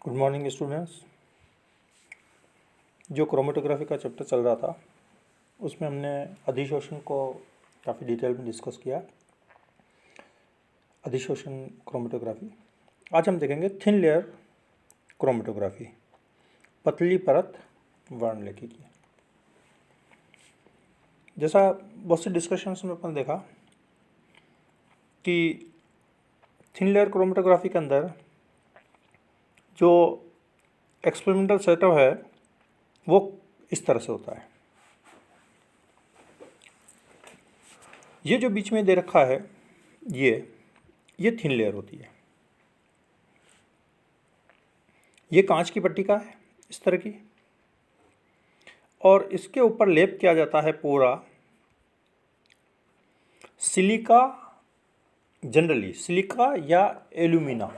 Good morning students. जो chromatography का chapter चल रहा था उसमें हमने अधिशोषण को काफ़ी डिटेल में डिस्कस किया। अधिशोषण क्रोमेटोग्राफी आज हम देखेंगे थिन लेयर क्रोमेटोग्राफी, पतली परत वर्णलेखी की। जैसा बहुत से डिस्कशंस में अपन देखा कि थिन लेयर क्रोमेटोग्राफी के अंदर जो एक्सपेरिमेंटल सेटअप है वो इस तरह से होता है। ये जो बीच में दे रखा है ये थिन लेयर होती है। ये कांच की पट्टिका है इस तरह की, और इसके ऊपर लेप किया जाता है पूरा सिलिका, जनरली सिलिका या एल्यूमिना।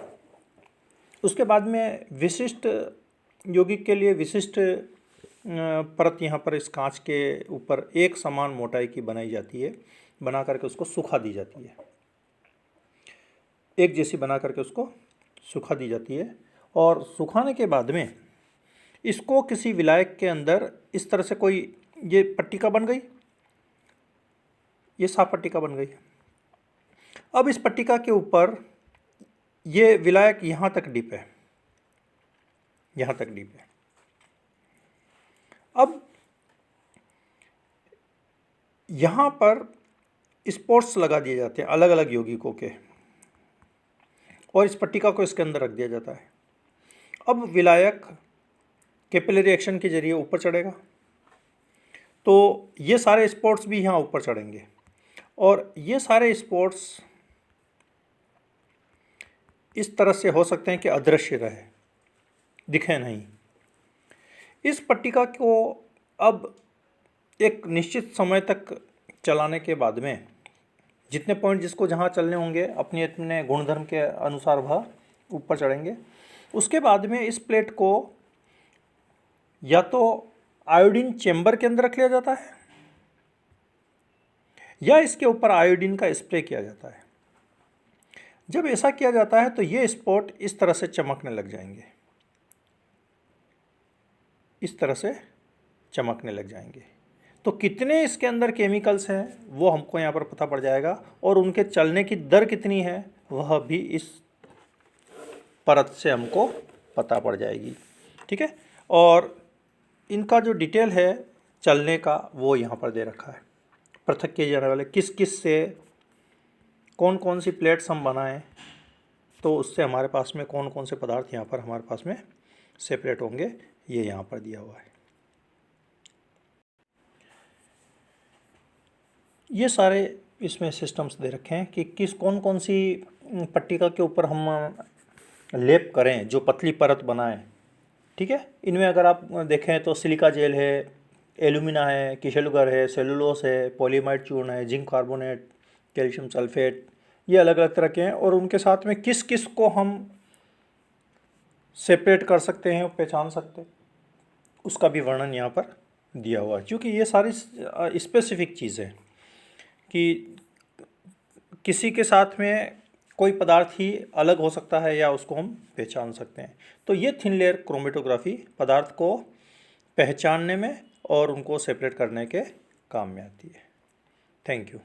उसके बाद में विशिष्ट यौगिक के लिए विशिष्ट परत यहाँ पर इस कांच के ऊपर एक समान मोटाई की बनाई जाती है, बना करके उसको सुखा दी जाती है, एक जैसी बना करके उसको सुखा दी जाती है। और सुखाने के बाद में इसको किसी विलायक के अंदर इस तरह से कोई ये पट्टिका बन गई, ये साफ पट्टिका बन गई। अब इस पट्टिका के ऊपर ये विलायक यहाँ तक डीप है, यहाँ तक डीप है। अब यहाँ पर स्पॉट्स लगा दिए जाते हैं अलग अलग यौगिकों के, और इस पट्टिका को इसके अंदर रख दिया जाता है। अब विलायक कैपिलरी एक्शन के जरिए ऊपर चढ़ेगा, तो ये सारे स्पॉट्स भी यहाँ ऊपर चढ़ेंगे, और ये सारे स्पॉट्स इस तरह से हो सकते हैं कि अदृश्य रहे, दिखे नहीं। इस पट्टिका को अब एक निश्चित समय तक चलाने के बाद में जितने पॉइंट जिसको जहाँ चलने होंगे अपने अपने गुणधर्म के अनुसार वह ऊपर चढ़ेंगे। उसके बाद में इस प्लेट को या तो आयोडीन चेंबर के अंदर रख लिया जाता है या इसके ऊपर आयोडीन का स्प्रे किया जाता है। जब ऐसा किया जाता है तो ये स्पॉट इस तरह से चमकने लग जाएंगे, इस तरह से चमकने लग जाएंगे। तो कितने इसके अंदर केमिकल्स हैं वो हमको यहाँ पर पता पड़ जाएगा, और उनके चलने की दर कितनी है वह भी इस परत से हमको पता पड़ जाएगी। ठीक है, और इनका जो डिटेल है चलने का वो यहाँ पर दे रखा है। पृथक किए जाने वाले किस किस से कौन कौन सी प्लेट्स हम बनाएं, तो उससे हमारे पास में कौन कौन से पदार्थ यहाँ पर हमारे पास में सेपरेट होंगे, ये यहाँ पर दिया हुआ है। ये सारे इसमें सिस्टम्स दे रखे हैं कि किस कौन कौन सी पट्टिका के ऊपर हम लेप करें जो पतली परत बनाएं। ठीक है, इनमें अगर आप देखें तो सिलिका जेल है, एल्यूमिना है, किशेलुगर है, सेलुलोस है, पॉलीमाइड चूर्ण है, जिंक कार्बोनेट, कैल्शियम सल्फेट, ये अलग अलग तरह के हैं। और उनके साथ में किस किस को हम सेपरेट कर सकते हैं, पहचान सकते हैं, उसका भी वर्णन यहाँ पर दिया हुआ है। क्योंकि ये सारी स्पेसिफिक चीज़ें कि किसी के साथ में कोई पदार्थ ही अलग हो सकता है या उसको हम पहचान सकते हैं। तो ये थिन लेयर क्रोमेटोग्राफी पदार्थ को पहचानने में और उनको सेपरेट करने के काम में आती है। Thank you.